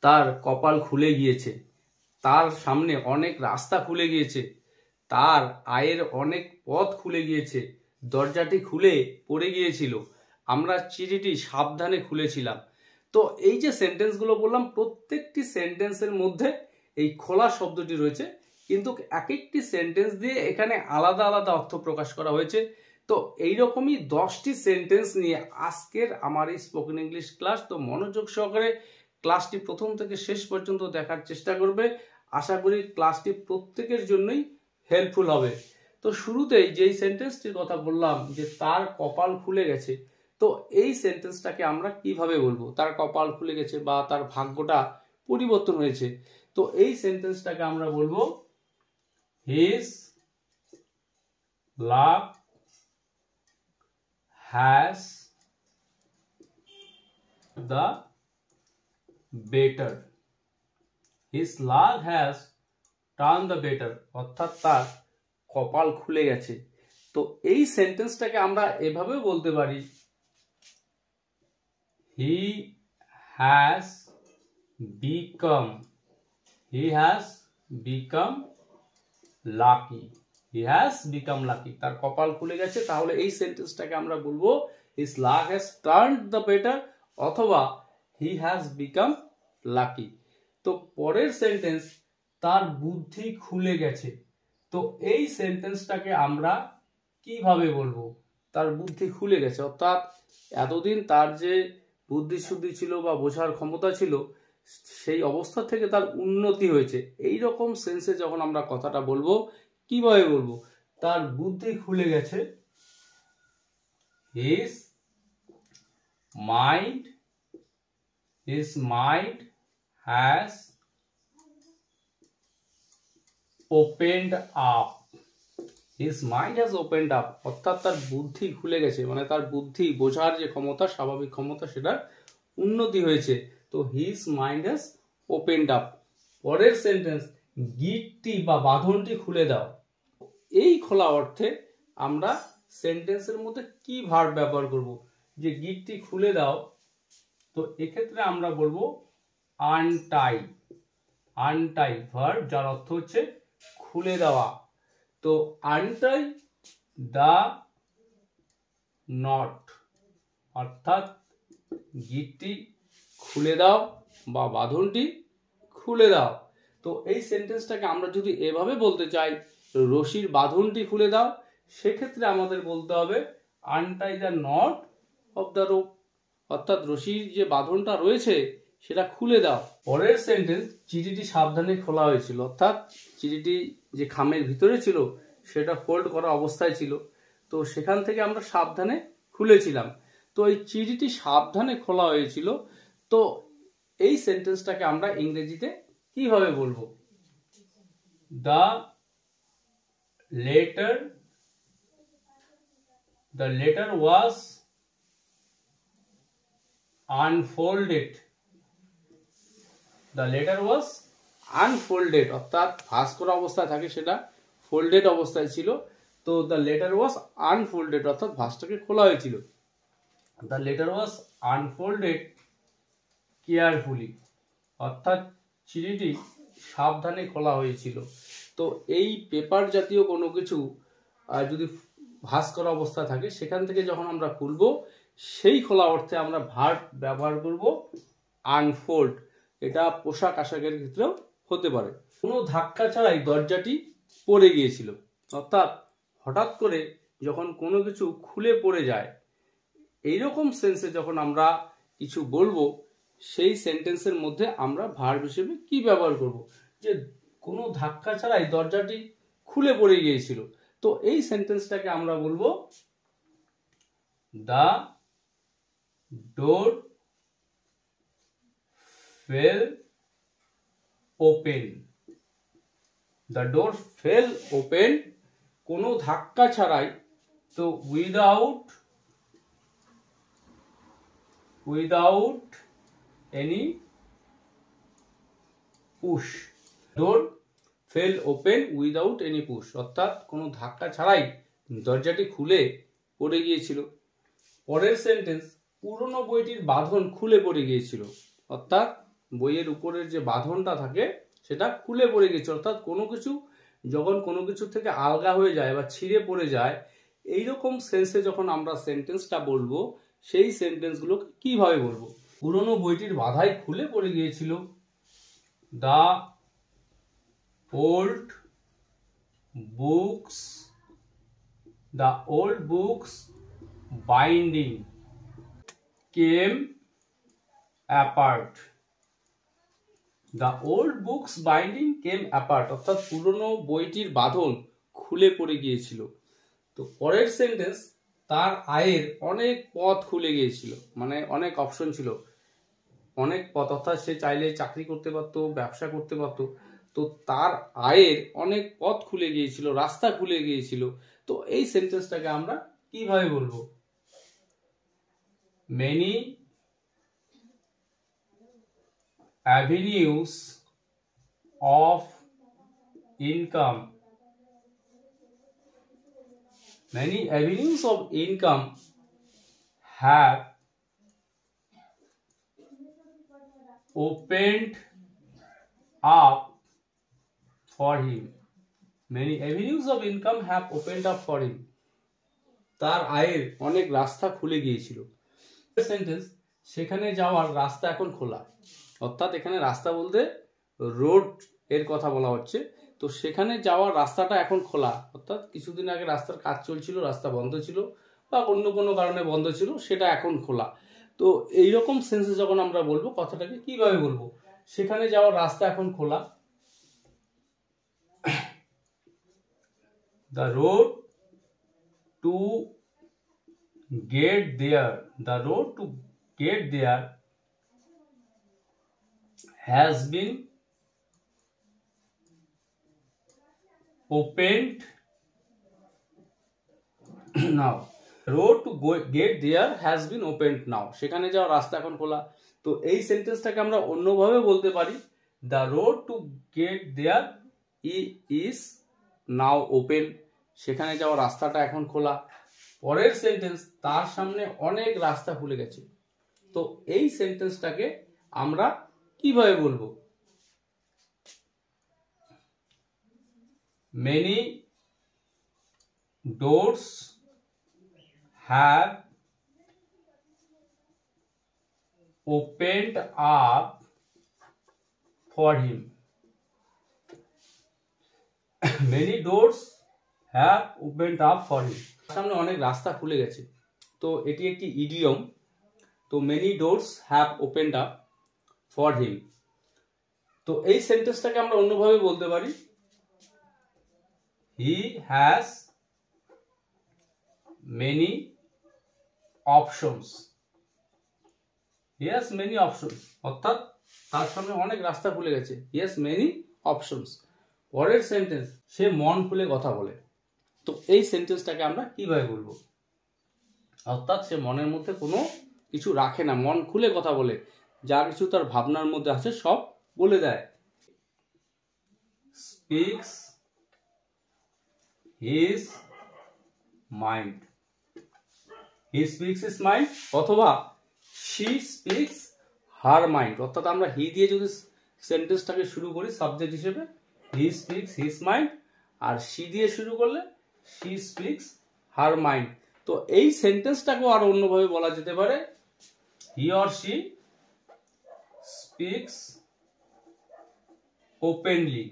তার কপাল খুলে গিয়েছে, তার সামনে অনেক রাস্তা খুলে গিয়েছে, তার আয়ের অনেক পথ খুলে গিয়েছে, দরজাটি খুলে পড়ে গিয়েছিল, আমরা চিঠিটি সাবধানে খুলেছিলাম। তো এই যে সেন্টেন্সগুলো বললাম, প্রত্যেকটি সেন্টেন্সের মধ্যে এই খোলা শব্দটি রয়েছে, কিন্তু এক একটি সেন্টেন্স দিয়ে এখানে আলাদা আলাদা অর্থ প্রকাশ করা হয়েছে। তো এইরকমই 10টি সেন্টেন্স নিয়ে আজকের আমার এই স্পোকেন ইংলিশ ক্লাস। তো মনোযোগ সহকারে ক্লাসটি প্রথম থেকে শেষ পর্যন্ত দেখার চেষ্টা করবে। আশা করি ক্লাসটি প্রত্যেকের জন্যই হেল্পফুল হবে। তো শুরুতেই যেই সেন্টেন্সটির কথা বললাম যে তার কপাল খুলে গেছে, তো এই সেন্টেন্সটাকে আমরা কিভাবে বলবো? তার কপাল খুলে গেছে বা তার ভাগ্যটা পরিবর্তন হয়েছে, তো এই সেন্টেন্সটাকে আমরা বলবো his luck has the better. His luck has turn the better, অর্থাৎ তার কপাল খুলে গেছে। তো এই সেন্টেন্সটাকে আমরা এভাবে বলতে পারি, he has become lucky. He has become lucky, তার কপাল খুলে গেছে। তাহলে এই সেন্টেন্সটাকে আমরা বলবো his luck has turned the better অথবা হি হ্যাজ বিকাম লাকি। তো পরের সেন্টেন্স, তার বুদ্ধি খুলে গেছে। তো এই সেন্টেন্সটাকে আমরা কিভাবে বলবো? তার বুদ্ধি খুলে গেছে, অর্থাৎ এতদিন তার যে বুদ্ধি শুদ্ধি ছিল বা বোঝার ক্ষমতা ছিল, সেই অবস্থা থেকে তার উন্নতি হয়েছে। এই রকম সেন্সে যখন আমরা কথাটা বলবো, কিভাবে বলবো? তার বুদ্ধি খুলে গেছে, his mind has opened up. His mind has opened up, অর্থাৎ তার বুদ্ধি খুলে গেছে, মানে তার বুদ্ধি বোঝার যে ক্ষমতা, স্বাভাবিক ক্ষমতা, সেটার উন্নতি হয়েছে। তো his mind has opened up. পরের সেন্টেন্স, গিটটি বা বাঁধনটি খুলে দাও। এই খোলা অর্থে আমরা সেন্টেন্সের মধ্যে কি ভার্ব ব্যবহার করব? যে গিটটি খুলে দাও, তো এক্ষেত্রে আমরা বলবো আনটাই। আনটাই ভার্ব, যার অর্থ হচ্ছে খুলে দেওয়া। তো আনটাই দ্য নট, অর্থাৎ গিটটি খুলে দাও বা বাঁধনটি খুলে দাও। তো এই সেন্টেন্সটাকে আমরা যদি এভাবে বলতে চাই, রশির বাঁধনটি খুলে দাও, সেক্ষেত্রে আমাদের বলতে হবে আনটাই the not of the rope, অর্থাৎ রশির যে বাঁধনটা রয়েছে সেটা খুলে দাও। পরের সেন্টেন্স, চিঠিটি সাবধানে খোলা হয়েছিল, অর্থাৎ চিঠিটি যে খামের ভিতরে ছিল সেটা ফোল্ড করা অবস্থায় ছিল, তো সেখান থেকে আমরা সাবধানে খুলেছিলাম। তো এই চিঠিটি সাবধানে খোলা হয়েছিল, তো এই সেন্টেন্সটাকে আমরা ইংরেজিতে কিভাবে বলবো? The letter was unfolded. The letter was unfolded, অর্থাৎ ভাঁজ করা অবস্থায় থাকে, সেটা ফোল্ডেড অবস্থায় ছিল। তো দ্য লেটার ওয়াজ আনফোল্ডেড, অর্থাৎ ভাঁজটাকে খোলা হয়েছিল। The letter was unfolded carefully, অর্থাৎ চিঠিটি সাবধানে খোলা হয়েছিল। তো এই পেপার জাতীয় কোনো কিছু যদি ভাঁজ করা অবস্থা থাকে, সেখান থেকে যখন আমরা খুলবো, সেই খোলা অর্থে আমরা ভার্ব ব্যবহার করব আনফোল্ড। এটা পোশাক আশাকের ক্ষেত্রেও হতে পারে। কোনো ধাক্কা ছাড়াই দরজাটি পড়ে গিয়েছিল, অর্থাৎ হঠাৎ করে যখন কোনো কিছু খুলে পড়ে যায়, এইরকম সেন্সে যখন আমরা কিছু বলবো, সেই সেন্টেন্সের মধ্যে আমরা ভার্ব হিসেবে কি ব্যবহার করব? যে কোনো ধাক্কা ছাড়াই দরজাটি খুলে পড়ে গিয়েছিল। তো এই সেন্টেন্সটাকে আমরা বলবো the door fell open. The door fell open, কোনো ধাক্কা ছাড়াই, তো without any push. Door fell open without any push, অর্থাৎ কোনো ধাক্কা ছাড়াই দরজাটি খুলে পড়ে গিয়েছিল। পরের সেন্টেন্স, পুরনো বইটির বাঁধন খুলে পড়ে গিয়েছিল, অর্থাৎ বইয়ের উপরের যে বাঁধনটা থাকে সেটা খুলে পড়ে গেছে, অর্থাৎ কোনো কিছু যখন কোনো কিছু থেকে আলগা হয়ে যায় বা ছিঁড়ে পড়ে যায়, এইরকম সেন্সে যখন আমরা সেন্টেন্সটা বলবো, সেই সেন্টেন্সগুলোকে কিভাবে বলবো? পুরনো বইটির বাধাই খুলে পড়ে গিয়েছিল। The old books binding came apart. The old books binding came apart, অর্থাৎ পুরনো বইটির বাঁধন খুলে পড়ে গিয়েছিল। তো পরের সেন্টেন্স, তার আয়ের অনেক পথ খুলে গিয়েছিল, মানে অনেক অপশন ছিল, অনেক পথ, অর্থাৎ সে চাইলে চাকরি করতে পারতো, ব্যবসা করতে পারতো। তো তার আয়ের অনেক পথ খুলে গিয়েছিল, রাস্তা খুলে গিয়েছিল। তো এই সেন্টেন্সটাকে আমরা কিভাবে বলবো? Many avenues of income have opened up for him. Many avenues of income have opened up for him. তার আয়ের অনেক রাস্তা খুলে গিয়েছিল। সেন্টেন্স, সেখানে যাওয়ার রাস্তা এখন খোলা, অর্থাৎ এখানে রাস্তা বলতে রোড এর কথা বলা হচ্ছে। তো সেখানে যাওয়ার রাস্তাটা এখন খোলা, অর্থাৎ কিছুদিন আগে রাস্তার কাজ চলছিল, রাস্তা বন্ধ ছিল বা অন্য কোনো কারণে বন্ধ ছিল, সেটা এখন খোলা। তো এইরকম সেন্সে যখন আমরা বলবো, কথাটাকে কিভাবে বলবো? সেখানে যাওয়ার রাস্তা এখন খোলা। The road to get there has been opened now. Road to get there has been opened now. সেখানে যাওয়ার রাস্তা এখন খোলা। তো এই সেন্টেন্সটাকে আমরা অন্যভাবে বলতে পারি, the road to get there is now open. সেখানে যাওয়ার রাস্তাটা এখন খোলা। পরের সেন্টেন্স, তার সামনে অনেক রাস্তা খুলে গেছে। তো এই সেন্টেন্সটাকে আমরা কিভাবে বলবো? Many doors have opened up for him. Many doors have opened up for him. সামনে অনেক রাস্তা খুলে গেছে। তো এটি একটি ইডিয়ম। তো many doors have opened up for him. তো এই সেন্টেন্সটাকে আমরা অন্যভাবে বলতে পারি, he has many options. He has many options, অর্থাৎ তার সামনে অনেক রাস্তা খুলে গেছে। He has many options. পরের সেন্টেন্স, সে মন খুলে কথা বলে। তো এই সেন্টেন্সটাকে আমরা কিভাবে বলবো? অর্থাৎ সে মনের মধ্যে কোনো কিছু রাখে না, মন খুলে কথা বলে, যা কিছু তার ভাবনার মধ্যে আছে সব বলে দেয়। Speaks his mind. He speaks his mind, অথবা she speaks her mind, অর্থাৎ আমরা হি দিয়ে যদি সেন্টেন্সটাকে শুরু করি সাবজেক্ট হিসেবে, he speaks his mind, R she দিয়ে শুরু করলে she speaks her mind। তো এই সেন্টেন্সটাকেও আরো অন্যভাবে বলা যেতে পারে, he or she speaks openly.